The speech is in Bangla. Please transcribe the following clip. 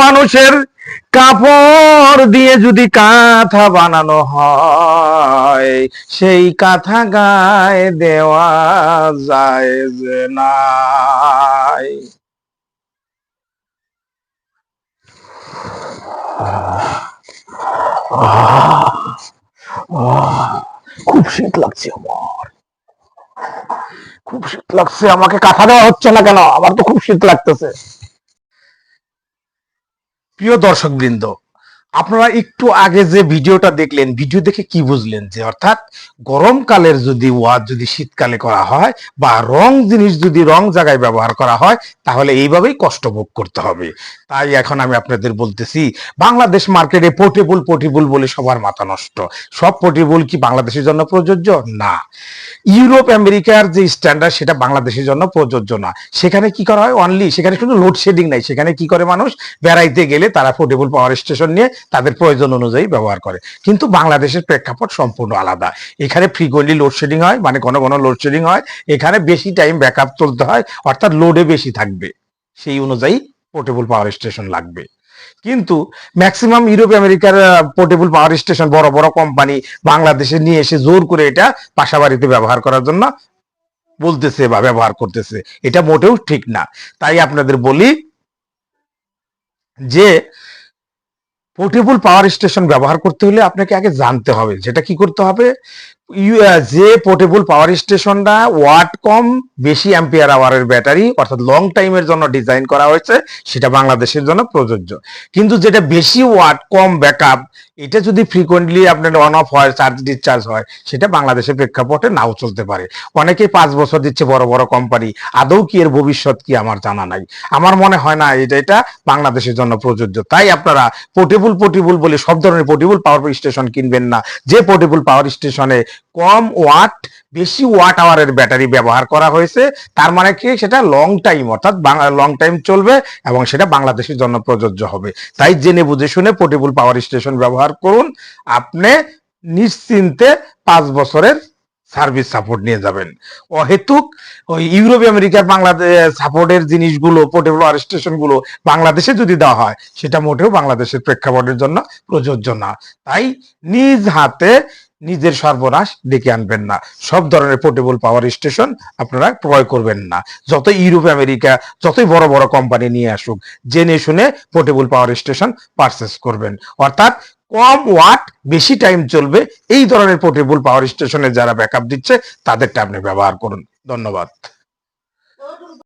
মানুষের কাপড় দিয়ে যদি কাঁথা বানানো হয়, সেই কাঁথা গায়ে দেওয়া যায় যে নাই। খুব শীত লাগছে আমার, খুব শীত লাগছে। আমাকে কাঁথা দেওয়া হচ্ছে না কেন? আমার তো খুব শীত লাগতেছে। প্রিয় দর্শক বৃন্দ, আপনারা একটু আগে যে ভিডিওটা দেখলেন, ভিডিও দেখে কি বুঝলেন? যে অর্থাৎ গরমকালের যদি ওয়াজ যদি শীতকালে করা হয়, বা রং জিনিস যদি রং জায়গায় ব্যবহার করা হয়, তাহলে এইভাবেই কষ্ট ভোগ করতে হবে। তাই এখন আমি আপনাদের বলতেছি, বাংলাদেশ মার্কেটে পোর্টেবল পোর্টেবল বলে সবার মাথা নষ্ট। সব পোর্টেবল কি বাংলাদেশের জন্য প্রযোজ্য? না। ইউরোপ আমেরিকার যে স্ট্যান্ডার্ড, সেটা বাংলাদেশের জন্য প্রযোজ্য না। সেখানে কি করা হয়? অনলি সেখানে শুধু লোডশেডিং নাই, সেখানে কি করে মানুষ বেড়াইতে গেলে তারা পোর্টেবল পাওয়ার স্টেশন নিয়ে তাদের প্রয়োজন অনুযায়ী ব্যবহার করে। কিন্তু বাংলাদেশের প্রেক্ষাপট সম্পূর্ণ আলাদা। এখানে ফ্রিকোয়েন্টলি লোডশেডিং হয়, মানে ঘন ঘন লোডশেডিং হয়। এখানে বেশি টাইম ব্যাকআপ চলতে হয়, অর্থাৎ লোডে বেশি থাকবে, সেই অনুযায়ী পোর্টেবল পাওয়ার স্টেশন লাগবে। কিন্তু ম্যাক্সিমাম ইউরোপ আমেরিকার পোর্টেবল পাওয়ার স্টেশন বড় বড় কোম্পানি বাংলাদেশে নিয়ে এসে জোর করে এটা বাসা বাড়িতে ব্যবহার করার জন্য বলতেছে বা ব্যবহার করতেছে। এটা মোটেও ঠিক না। তাই আপনাদের বলি যে পোর্টেবল পাওয়ার স্টেশন ব্যবহার করতে হলে আপনাকে আগে জানতে হবে। যেটা কি করতে হবে, যে পোর্টেবল পাওয়ার স্টেশনটা ওয়াট কম, বেশি অ্যাম্পিয়ার আওয়ারের ব্যাটারি, অর্থাৎ লং টাইমের জন্য ডিজাইন করা হয়েছে, সেটা বাংলাদেশের জন্য প্রযোজ্য। কিন্তু যেটা বেশি ওয়াট কম ব্যাকআপ, এটা যদি ফ্রিকোয়েন্টলি আপনার অন অফ হয়, চার্জ ডিসচার্জ হয়, সেটা বাংলাদেশের প্রেক্ষাপটে নাও চলতে পারে। অনেকেই 5 বছর দিচ্ছে বড় বড় কোম্পানি, আদৌ কি এর ভবিষ্যৎ কি আমার জানা নাই। আমার মনে হয় না এটা বাংলাদেশের জন্য প্রযোজ্য। তাই আপনারা পোর্টেবল পোর্টেবল বলে সব ধরনের পোর্টেবল পাওয়ার স্টেশন কিনবেন না। যে পোর্টেবল পাওয়ার স্টেশনে কম ওয়াট, বেশি ওয়াট আওয়ারের ব্যাটারি ব্যবহার করা হয়েছে, তার মানে কি সেটা লং টাইম, অর্থাৎ লং টাইম চলবে এবং সেটা বাংলাদেশের জন্য প্রযোজ্য হবে। তাই জেনে বুঝে শুনে পোর্টেবল পাওয়ার স্টেশন ব্যবহার করুন। আপনি নিশ্চিন্তে 5 বছরের সার্ভিস সাপোর্ট নিয়ে যাবেন। অহেতুক ওই ইউরোপ আমেরিকার বাংলাদেশ সাপোর্টের জিনিসগুলো, পোর্টেবল পাওয়ার স্টেশন গুলো বাংলাদেশে যদি দেওয়া হয়, সেটা মোটেও বাংলাদেশের প্রেক্ষাপটের জন্য প্রযোজ্য না। তাই নিজ হাতে নিজের সর্বনাশ ডেকে আনবেন না। সব ধরনের পোর্টেবল পাওয়ার স্টেশন আপনারা ক্রয় করবেন না। যত ইউরোপ আমেরিকা, যতই বড় বড় কোম্পানি নিয়ে আসুক, জেনে শুনে পোর্টেবল পাওয়ার স্টেশন পারচেস করবেন। অর্থাৎ কম ওয়াট, বেশি টাইম চলবে, এই ধরনের পোর্টেবল পাওয়ার স্টেশনে যারা ব্যাকআপ দিচ্ছে, তাদেরটা আপনি ব্যবহার করুন। ধন্যবাদ।